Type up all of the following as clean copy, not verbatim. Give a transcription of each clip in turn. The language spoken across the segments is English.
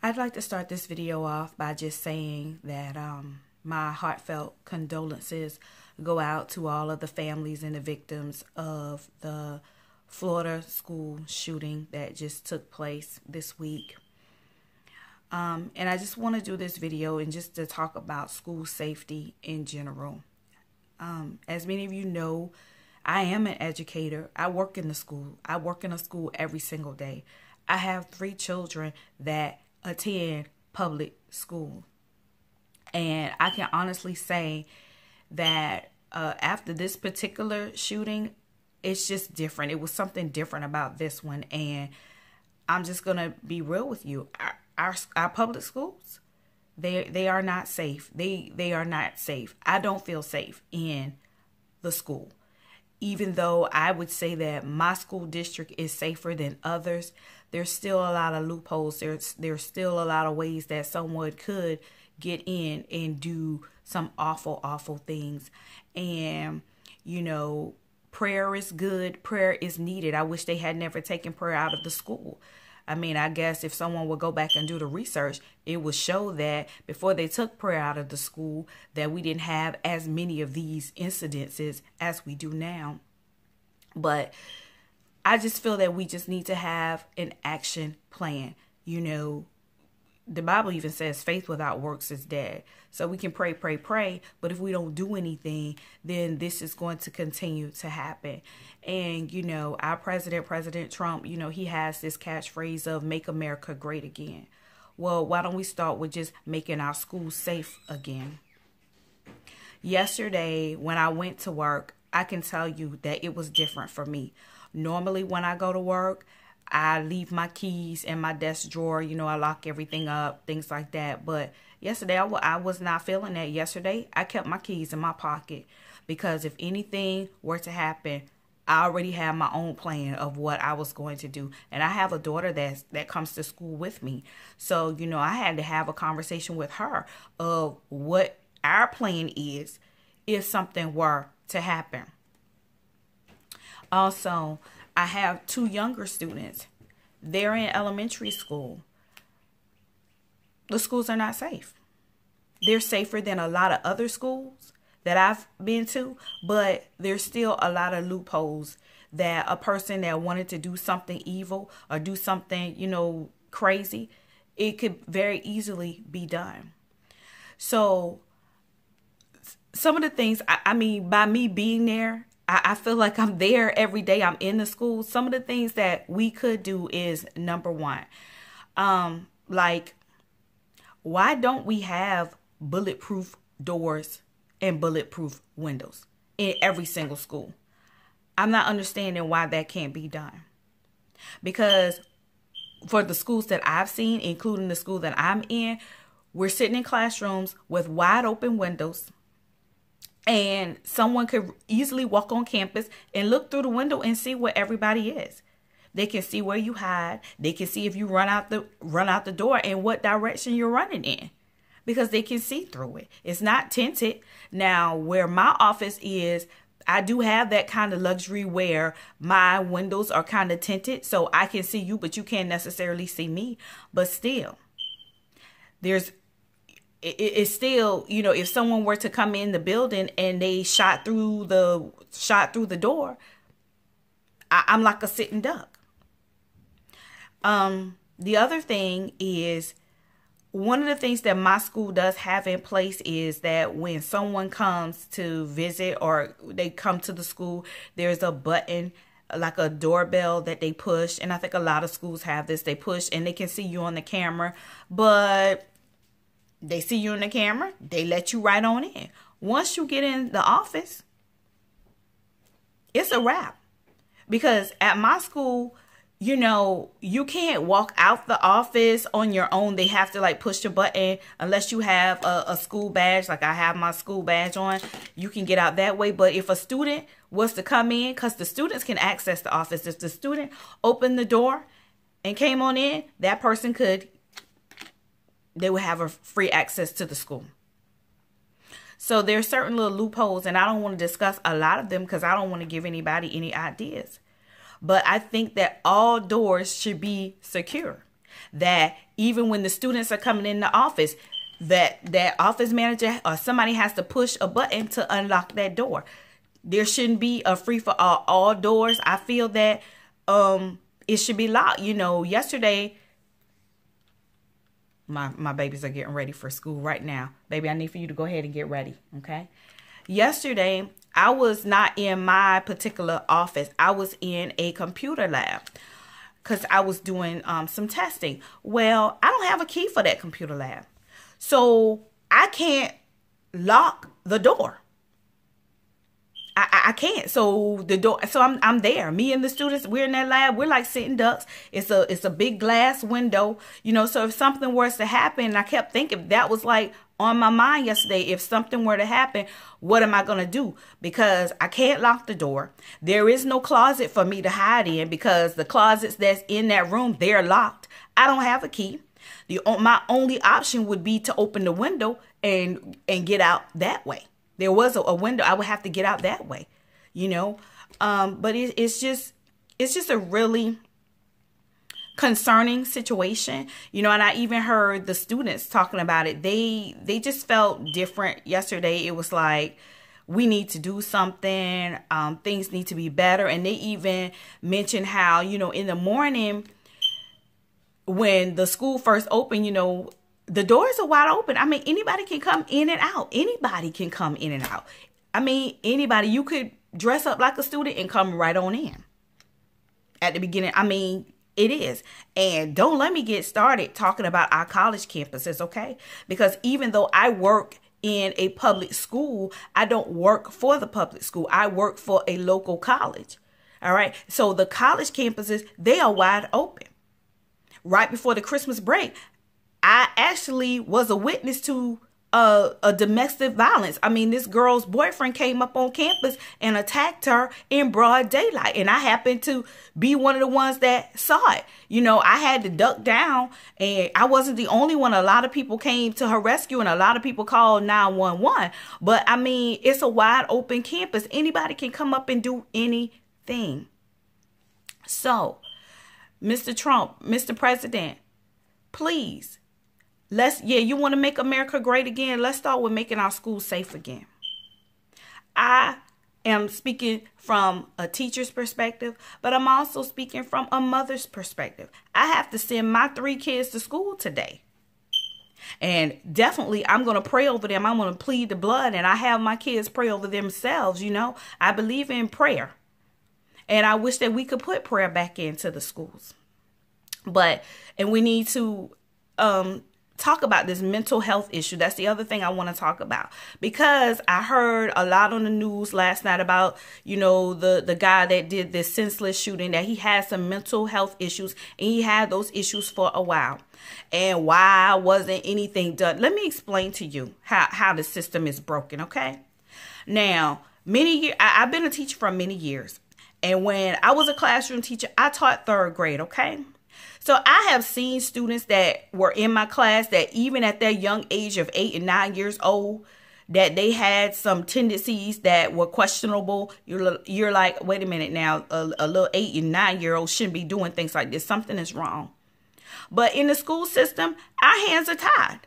I'd like to start this video off by just saying that my heartfelt condolences go out to all of the families and the victims of the Florida school shooting that just took place this week. And I just want to do this video and just to talk about school safety in general. As many of you know, I am an educator. I work in the school. I work in a school every single day. I have 3 children that attend public school. And I can honestly say that after this particular shooting, it's just different. It was something different about this one. And I'm just going to be real with you. Our public schools, they are not safe. They are not safe. I don't feel safe in the school. Even though I would say that my school district is safer than others, there's still a lot of loopholes. There's still a lot of ways that someone could get in and do some awful, awful things. And, you know, prayer is good. Prayer is needed. I wish they had never taken prayer out of the school. I mean, I guess if someone would go back and do the research, it would show that before they took prayer out of the school, that we didn't have as many of these incidences as we do now. But I just feel that we just need to have an action plan. You know, the Bible even says faith without works is dead. So we can pray, pray, pray. But if we don't do anything, then this is going to continue to happen. And, you know, our President Trump, you know, he has this catchphrase of make America great again. Well, why don't we start with just making our schools safe again? Yesterday, when I went to work, I can tell you that it was different for me. Normally, when I go to work, I leave my keys in my desk drawer. You know, I lock everything up, things like that. But yesterday, I was not feeling that. Yesterday, I kept my keys in my pocket because if anything were to happen, I already had my own plan of what I was going to do. And I have a daughter that comes to school with me. So, you know, I had to have a conversation with her of what our plan is if something were to happen. Also, I have 2 younger students. They're in elementary school. The schools are not safe. They're safer than a lot of other schools that I've been to, but there's still a lot of loopholes that a person that wanted to do something evil or do something, you know, crazy, it could very easily be done. So some of the things, I mean, by me being there, I feel like I'm there every day. I'm in the school. Some of the things that we could do is, number one, like, why don't we have bulletproof doors and bulletproof windows in every single school? I'm not understanding why that can't be done. Because for the schools that I've seen, including the school that I'm in, we're sitting in classrooms with wide open windows. And someone could easily walk on campus and look through the window and see where everybody is. They can see where you hide. They can see if you run out the door and what direction you're running in, because they can see through it. It's not tinted. Now, where my office is, I do have that kind of luxury where my windows are kind of tinted, so I can see you, but you can't necessarily see me. But still, it's still, you know, if someone were to come in the building and they shot through the door, I'm like a sitting duck. The other thing is, one of the things that my school does have in place is that when someone comes to visit or they come to the school, there's a button, like a doorbell that they push. And I think a lot of schools have this. They push and they can see you on the camera, but they see you in the camera, they let you right on in. Once you get in the office, it's a wrap. Because at my school, you know, you can't walk out the office on your own. They have to like push the button unless you have a school badge. Like I have my school badge on. You can get out that way. But if a student was to come in, because the students can access the office. If the student opened the door and came on in, that person they would have a free access to the school. So there's certain little loopholes, and I don't want to discuss a lot of them because I don't want to give anybody any ideas. But I think that all doors should be secure. that even when the students are coming in the office, that office manager or somebody has to push a button to unlock that door. There shouldn't be a free for all doors. I feel that it should be locked. You know, yesterday, my babies are getting ready for school right now. Baby, I need for you to go ahead and get ready, okay? Yesterday, I was not in my particular office. I was in a computer lab because I was doing some testing. Well, I don't have a key for that computer lab, so I can't lock the door. I can't. So the door. So I'm there. Me and the students, we're in that lab. We're like sitting ducks. It's a big glass window, you know. So if something was to happen, I kept thinking that was like on my mind yesterday. If something were to happen, what am I gonna do? Because I can't lock the door. There is no closet for me to hide in because the closets that's in that room, they're locked. I don't have a key. My only option would be to open the window and get out that way. There was a window. I would have to get out that way, you know. But it's just a really concerning situation, you know. And I even heard the students talking about it. They just felt different yesterday. It was like, we need to do something. Things need to be better. And they even mentioned how, you know, in the morning when the school first opened, you know, the doors are wide open. I mean, anybody can come in and out. Anybody can come in and out. I mean, anybody. You could dress up like a student and come right on in at the beginning. I mean, it is. And don't let me get started talking about our college campuses, okay? Because even though I work in a public school, I don't work for the public school. I work for a local college. All right. So the college campuses, they are wide open. Right before the Christmas break, I actually was a witness to a domestic violence. I mean, this girl's boyfriend came up on campus and attacked her in broad daylight. And I happened to be one of the ones that saw it. You know, I had to duck down, and I wasn't the only one. A lot of people came to her rescue and a lot of people called 911. But I mean, it's a wide open campus. Anybody can come up and do anything. So, Mr. Trump, Mr. President, please, you want to make America great again? Let's start with making our schools safe again. I am speaking from a teacher's perspective, but I'm also speaking from a mother's perspective. I have to send my 3 kids to school today. And definitely, I'm going to pray over them. I'm going to plead the blood, and I have my kids pray over themselves. You know, I believe in prayer. And I wish that we could put prayer back into the schools. And we need to talk about this mental health issue. That's the other thing I want to talk about, because I heard a lot on the news last night about, you know, the guy that did this senseless shooting, that he had some mental health issues, and he had those issues for a while. And why wasn't anything done? Let me explain to you how the system is broken, okay? Now, I've been a teacher for many years. And when I was a classroom teacher, I taught 3rd grade, okay? So I have seen students that were in my class that even at their young age of 8 and 9 years old, that they had some tendencies that were questionable. You're like, wait a minute now, a little 8 and 9-year-old shouldn't be doing things like this. Something is wrong. But in the school system, our hands are tied.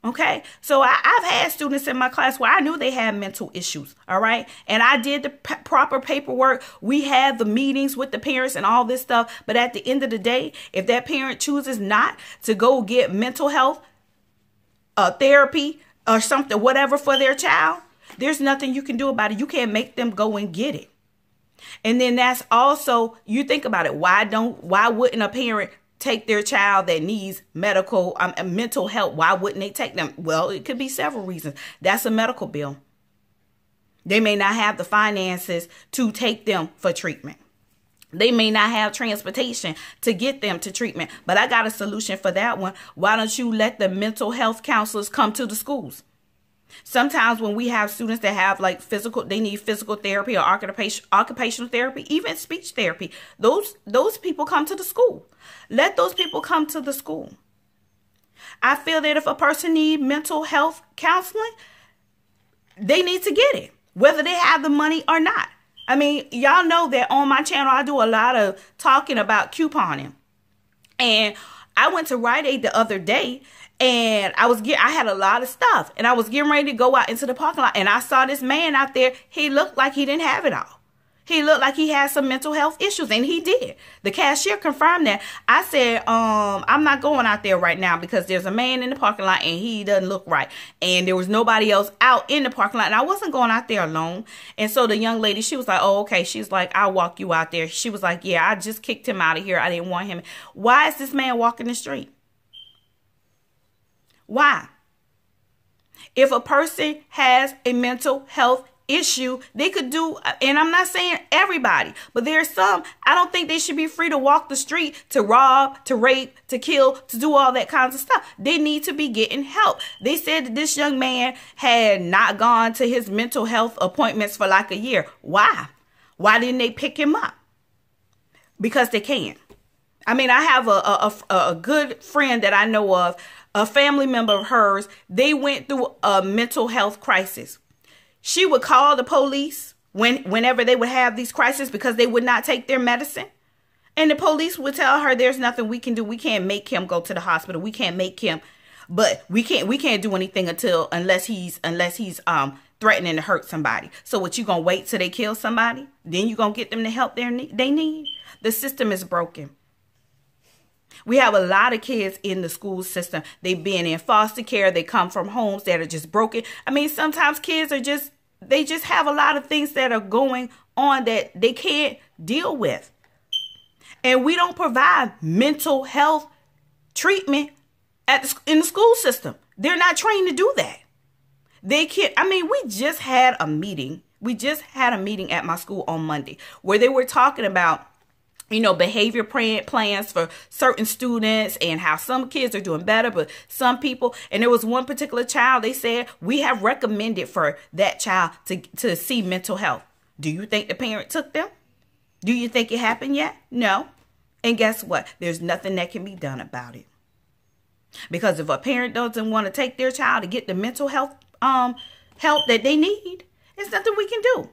Okay, so I've had students in my class where I knew they had mental issues, all right? And I did the proper paperwork. We had the meetings with the parents and all this stuff. But at the end of the day, if that parent chooses not to go get mental health therapy or something, whatever for their child, there's nothing you can do about it. You can't make them go and get it. And then that's also, you think about it, why wouldn't a parent take their child that needs mental help? Why wouldn't they take them? Well, it could be several reasons. That's a medical bill. They may not have the finances to take them for treatment. They may not have transportation to get them to treatment. But I got a solution for that one. Why don't you let the mental health counselors come to the schools? Sometimes when we have students that have they need physical therapy or occupational therapy, even speech therapy, those people come to the school. Let those people come to the school. I feel that if a person needs mental health counseling, they need to get it, whether they have the money or not. I mean, y'all know that on my channel, I do a lot of talking about couponing. And I went to Rite Aid the other day, and I had a lot of stuff, and I was getting ready to go out into the parking lot, and I saw this man out there. He looked like he didn't have it all. He looked like he had some mental health issues, and he did. The cashier confirmed that. I said, I'm not going out there right now because there's a man in the parking lot and he doesn't look right. And there was nobody else out in the parking lot, and I wasn't going out there alone. And so the young lady, she was like, oh, okay. She's like, I'll walk you out there. She was like, yeah, I just kicked him out of here. I didn't want him. Why is this man walking the street? Why? If a person has a mental health issue, they could do, and I'm not saying everybody, but there's some, I don't think they should be free to walk the street, to rob, to rape, to kill, to do all that kinds of stuff. They need to be getting help. They said that this young man had not gone to his mental health appointments for like a year. Why? Why didn't they pick him up? Because they can. I mean, I have a good friend that I know of, a family member of hers. They went through a mental health crisis. She would call the police whenever they would have these crises because they would not take their medicine. And the police would tell her there's nothing we can do. We can't make him go to the hospital. We can't make him, but we can't do anything unless he's threatening to hurt somebody. So what, you gonna wait till they kill somebody? Then you gonna get them the help they need? The system is broken. We have a lot of kids in the school system. They've been in foster care. They come from homes that are just broken. I mean, sometimes kids they just have a lot of things that are going on that they can't deal with. And we don't provide mental health treatment in the school system. They're not trained to do that. They can't. I mean, we just had a meeting. We just had a meeting at my school on Monday where they were talking about, you know, behavior plans for certain students and how some kids are doing better, but some people, and there was one particular child, they said, we have recommended for that child to see mental health. Do you think the parent took them? Do you think it happened yet? No. And guess what? There's nothing that can be done about it. Because if a parent doesn't want to take their child to get the mental health help that they need, there's nothing we can do.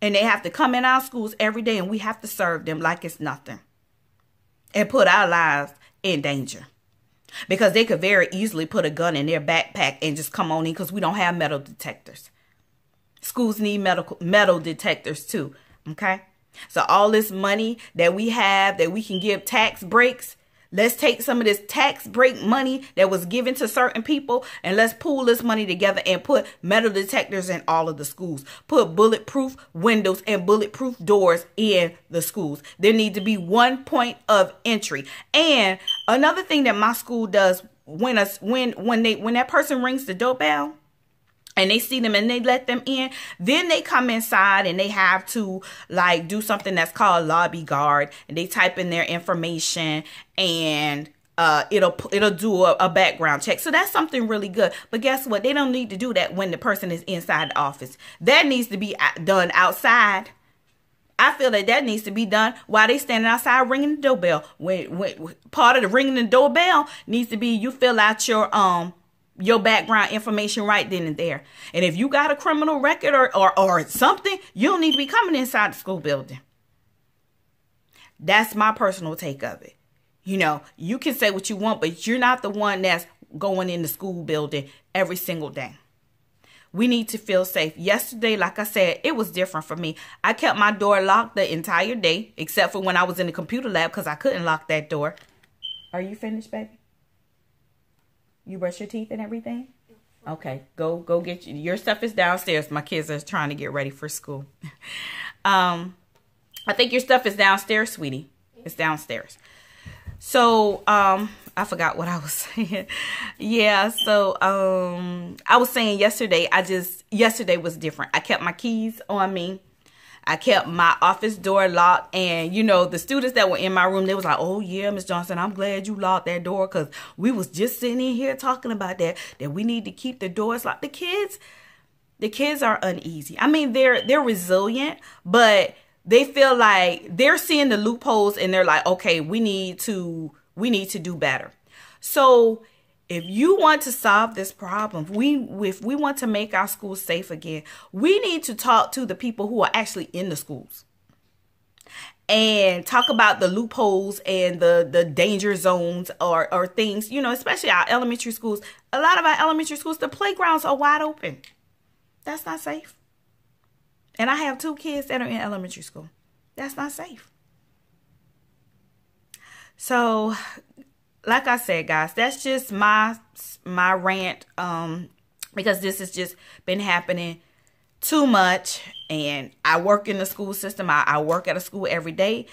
And they have to come in our schools every day, and we have to serve them like it's nothing and put our lives in danger, because they could very easily put a gun in their backpack and just come on in, because we don't have metal detectors. Schools need metal detectors too. Okay. So all this money that we have that we can give tax breaks, let's take some of this tax break money that was given to certain people, and let's pool this money together and put metal detectors in all of the schools. Put bulletproof windows and bulletproof doors in the schools. There need to be one point of entry. And another thing that my school does, when that person rings the doorbell and they see them and they let them in, then they come inside and they have to like do something that's called lobby guard, and they type in their information, and it'll do a background check. So that's something really good. But guess what? They don't need to do that when the person is inside the office. That needs to be done outside. I feel that needs to be done while they standing outside ringing the doorbell. When part of the ringing the doorbell needs to be, you fill out your background information right then and there. And if you got a criminal record or something, you don't need to be coming inside the school building. That's my personal take of it. You know, you can say what you want, but you're not the one that's going in the school building every single day. We need to feel safe. Yesterday, like I said, it was different for me. I kept my door locked the entire day, except for when I was in the computer lab, because I couldn't lock that door. Are you finished, baby? You brush your teeth and everything? Okay, go get your stuff is downstairs. My kids are trying to get ready for school. I think your stuff is downstairs, sweetie. It's downstairs. So, I forgot what I was saying. Yeah, so I was saying yesterday was different. I kept my keys on me. I kept my office door locked, and you know, the students that were in my room, they was like, oh yeah, Miss Johnson, I'm glad you locked that door, because we was just sitting in here talking about that we need to keep the doors locked. The kids are uneasy. I mean, they're resilient, but they feel like they're seeing the loopholes, and they're like, okay, we need to do better. So if you want to solve this problem, if we want to make our schools safe again, we need to talk to the people who are actually in the schools. and talk about the loopholes and the danger zones or things, you know, especially our elementary schools. A lot of our elementary schools, the playgrounds are wide open. That's not safe. And I have 2 kids that are in elementary school. That's not safe. So, like I said, guys, that's just my rant, because this has just been happening too much. And I work in the school system. I work at a school every day,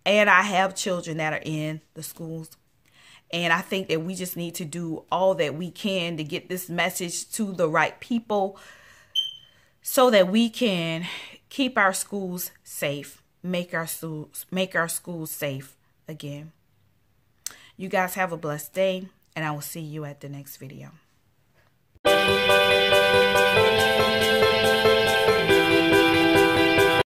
and I have children that are in the schools. And I think that we just need to do all that we can to get this message to the right people so that we can keep our schools safe, make our schools safe again. You guys have a blessed day, and I will see you at the next video.